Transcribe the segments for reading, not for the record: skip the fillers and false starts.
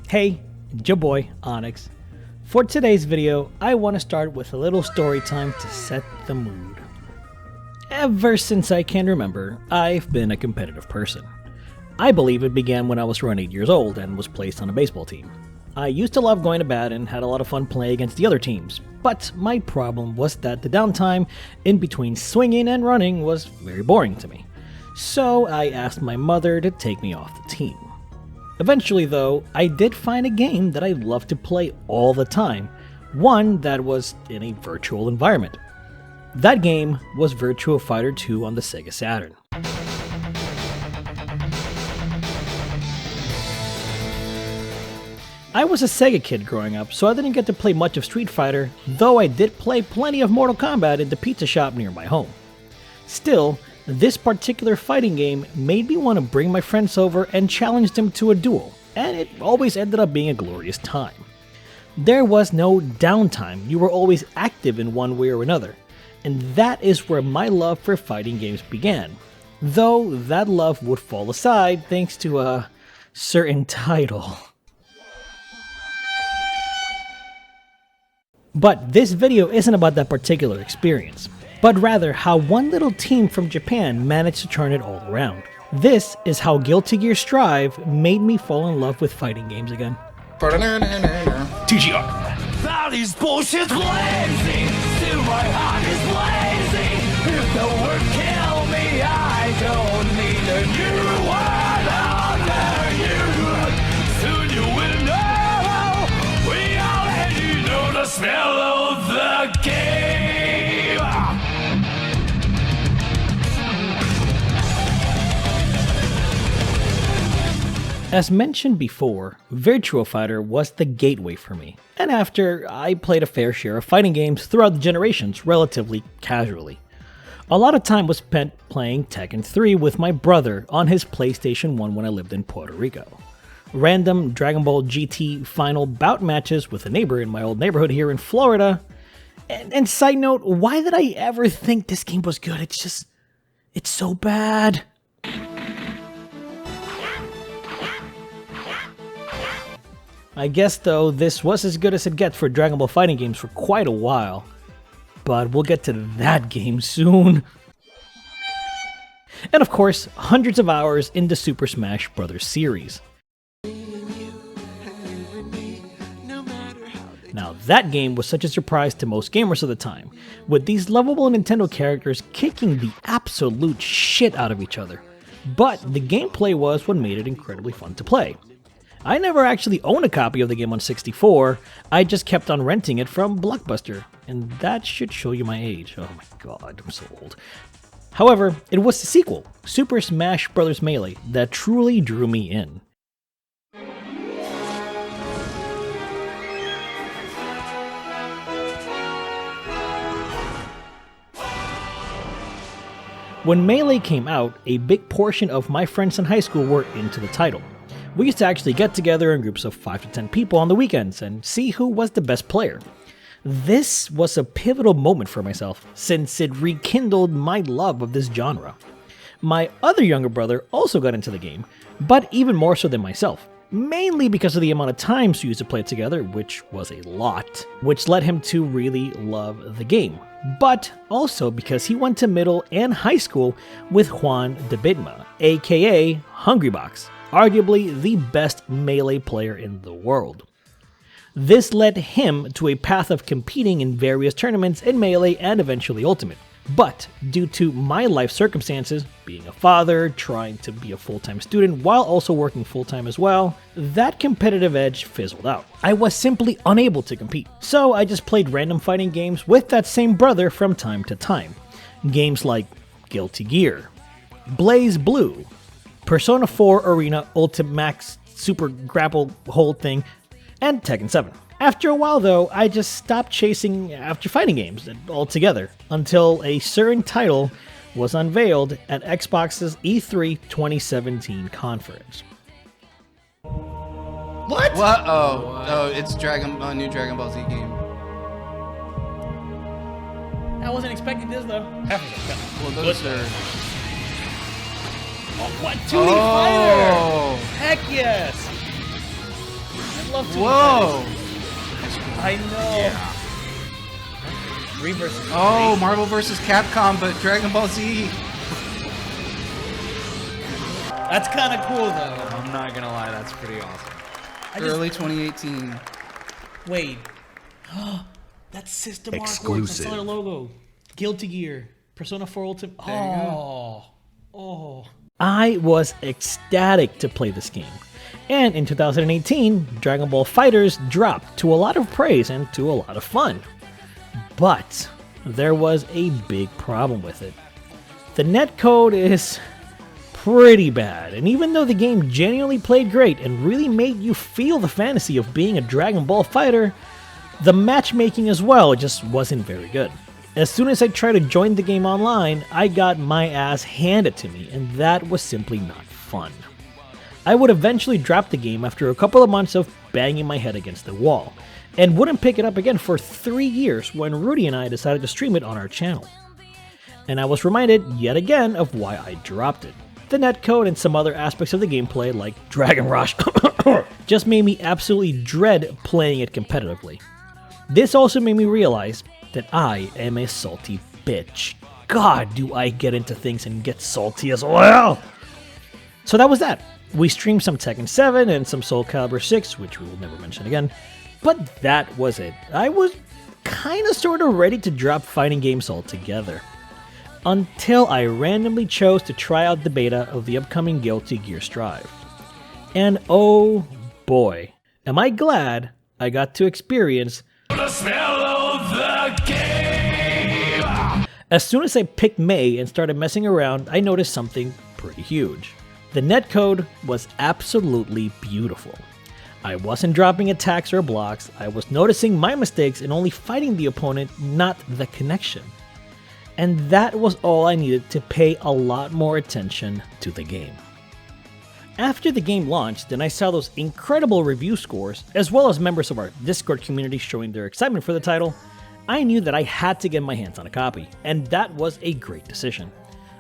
Hey, it's your boy, Onyx. For today's video, I want to start with a little story time to set the mood. Ever since I can remember, I've been a competitive person. I believe it began when I was around 8 years old and was placed on a baseball team. I used to love going to bat and had a lot of fun playing against the other teams, but my problem was that the downtime in between swinging and running was very boring to me. So I asked my mother to take me off the team. Eventually though, I did find a game that I loved to play all the time, one that was in a virtual environment. That game was Virtua Fighter 2 on the Sega Saturn. I was a Sega kid growing up, so I didn't get to play much of Street Fighter, though I did play plenty of Mortal Kombat in the pizza shop near my home. Still, this particular fighting game made me want to bring my friends over and challenge them to a duel, and it always ended up being a glorious time. There was no downtime, you were always active in one way or another, and that is where my love for fighting games began, though that love would fall aside thanks to a certain title. But this video isn't about that particular experience, but rather how one little team from Japan managed to turn it all around. This is how Guilty Gear Strive made me fall in love with fighting games again. TGR. Body's bullshit's blazing, still my heart is blazing. If the word kill me, I don't need a new word under you. Soon you will know, we already know the smell of the game. As mentioned before, Virtua Fighter was the gateway for me, and after, I played a fair share of fighting games throughout the generations relatively casually. A lot of time was spent playing Tekken 3 with my brother on his PlayStation 1 when I lived in Puerto Rico. Random Dragon Ball GT final bout matches with a neighbor in my old neighborhood here in Florida. And side note, why did I ever think this game was good? It's so bad. I guess though, this was as good as it gets for Dragon Ball fighting games for quite a while. But we'll get to that game soon. And of course, hundreds of hours in the Super Smash Bros. Series. Now that game was such a surprise to most gamers of the time, with these lovable Nintendo characters kicking the absolute shit out of each other. But the gameplay was what made it incredibly fun to play. I never actually owned a copy of the game on 64, I just kept on renting it from Blockbuster, and that should show you my age. Oh my god, I'm so old. However, it was the sequel, Super Smash Bros. Melee, that truly drew me in. When Melee came out, a big portion of my friends in high school were into the title. We used to actually get together in groups of 5 to 10 people on the weekends and see who was the best player. This was a pivotal moment for myself, since it rekindled my love of this genre. My other younger brother also got into the game, but even more so than myself, mainly because of the amount of times we used to play it together, which was a lot, which led him to really love the game. But also because he went to middle and high school with Juan de Bidma, aka Hungrybox, arguably the best Melee player in the world. This led him to a path of competing in various tournaments in Melee and eventually Ultimate. But due to my life circumstances, being a father, trying to be a full-time student while also working full-time as well, that competitive edge fizzled out. I was simply unable to compete, so I just played random fighting games with that same brother from time to time. Games like Guilty Gear, Blaze Blue, Persona 4 Arena Ultimate Max Super Grapple whole thing, and Tekken 7. After a while though, I just stopped chasing after fighting games altogether, until a certain title was unveiled at Xbox's E3 2017 conference. What? What? Oh, it's new Dragon Ball Z game. I wasn't expecting this though. Well, those are... Oh, what? 2D fighter! Heck yes! love 2D Whoa! fighters. I know. Yeah. 3 versus 3. Oh, Marvel vs. Capcom, but Dragon Ball Z. That's kind of cool, though. I'm not gonna lie, that's pretty awesome. Early 2018. Wait. That's System artwork. Exclusive. I saw their logo. Guilty Gear. Persona 4 Ultimate. Oh. I was ecstatic to play this game. And in 2018, Dragon Ball FighterZ dropped to a lot of praise and to a lot of fun. But there was a big problem with it. The netcode is pretty bad, and even though the game genuinely played great and really made you feel the fantasy of being a Dragon Ball fighter, the matchmaking as well just wasn't very good. As soon as I tried to join the game online, I got my ass handed to me, and that was simply not fun. I would eventually drop the game after a couple of months of banging my head against the wall, and wouldn't pick it up again for 3 years when Rudy and I decided to stream it on our channel. And I was reminded yet again of why I dropped it. The netcode and some other aspects of the gameplay, like Dragon Rush, just made me absolutely dread playing it competitively. This also made me realize that I am a salty bitch. God, do I get into things and get salty as well! So that was that. We streamed some Tekken 7 and some Soul Calibur 6, which we will never mention again. But that was it. I was kinda sorta ready to drop fighting games altogether. Until I randomly chose to try out the beta of the upcoming Guilty Gear Strive. And oh boy, am I glad I got to experience The smell of the game. As soon as I picked May and started messing around, I noticed something pretty huge. The netcode was absolutely beautiful. I wasn't dropping attacks or blocks, I was noticing my mistakes and only fighting the opponent, not the connection. And that was all I needed to pay a lot more attention to the game. After the game launched and I saw those incredible review scores, as well as members of our Discord community showing their excitement for the title, I knew that I had to get my hands on a copy, and that was a great decision.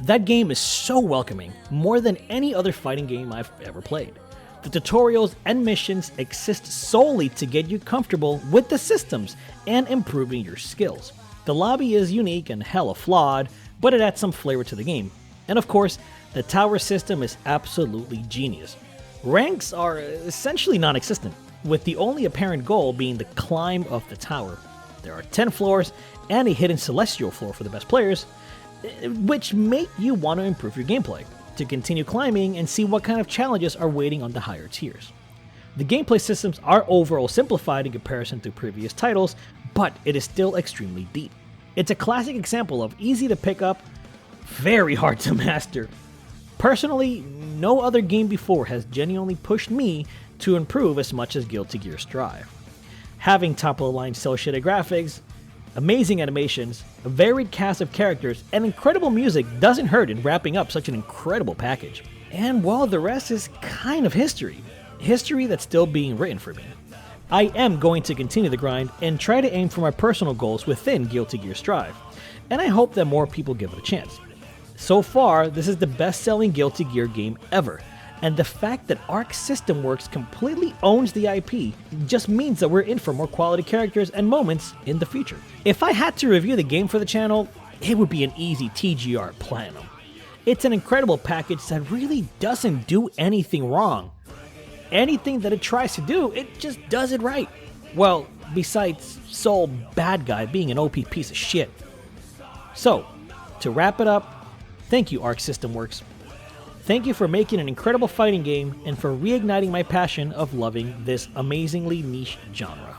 That game is so welcoming, more than any other fighting game I've ever played. The tutorials and missions exist solely to get you comfortable with the systems and improving your skills. The lobby is unique and hella flawed, but it adds some flavor to the game. And of course, the tower system is absolutely genius. Ranks are essentially non-existent, with the only apparent goal being the climb of the tower. There are 10 floors and a hidden celestial floor for the best players, which make you want to improve your gameplay, to continue climbing and see what kind of challenges are waiting on the higher tiers. The gameplay systems are overall simplified in comparison to previous titles, but it is still extremely deep. It's a classic example of easy to pick up, very hard to master. Personally, no other game before has genuinely pushed me to improve as much as Guilty Gear Strive. Having top-of-the-line cel-shaded graphics, amazing animations, a varied cast of characters, and incredible music doesn't hurt in wrapping up such an incredible package. And well, the rest is kind of history. History that's still being written for me. I am going to continue the grind and try to aim for my personal goals within Guilty Gear Strive, and I hope that more people give it a chance. So far, this is the best-selling Guilty Gear game ever, and the fact that Arc System Works completely owns the IP just means that we're in for more quality characters and moments in the future. If I had to review the game for the channel, it would be an easy TGR Platinum. It's an incredible package that really doesn't do anything wrong. Anything that it tries to do, it just does it right. Well, besides Soul Bad Guy being an OP piece of shit. So, to wrap it up, thank you Arc System Works. Thank you for making an incredible fighting game and for reigniting my passion of loving this amazingly niche genre.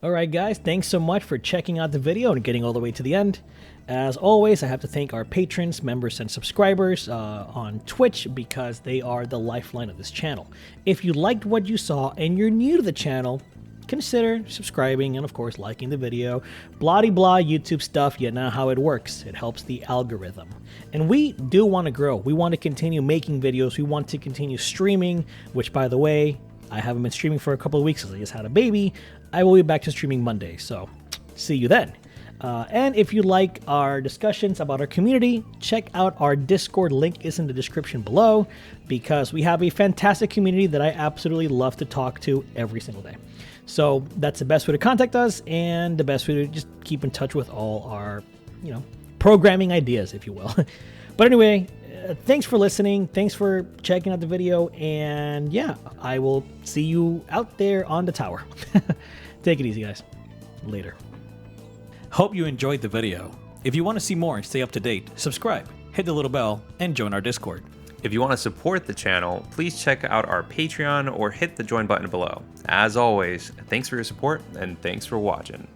Alright guys, thanks so much for checking out the video and getting all the way to the end. As always, I have to thank our patrons, members, and subscribers on Twitch because they are the lifeline of this channel. If you liked what you saw and you're new to the channel, consider subscribing and of course liking the video. Blah blah YouTube stuff, you know how it works. It helps the algorithm. And we do want to grow. We want to continue making videos. We want to continue streaming, which by the way, I haven't been streaming for a couple of weeks because I just had a baby. I will be back to streaming Monday, so see you then. And if you like our discussions about our community, check out our Discord. Link is in the description below, because we have a fantastic community that I absolutely love to talk to every single day. So that's the best way to contact us, and the best way to just keep in touch with all our, programming ideas, if you will. But anyway, thanks for listening. Thanks for checking out the video. And yeah, I will see you out there on the tower. Take it easy, guys. Later. Hope you enjoyed the video. If you want to see more and stay up to date, subscribe, hit the little bell, and join our Discord. If you want to support the channel, please check out our Patreon or hit the join button below. As always, thanks for your support and thanks for watching.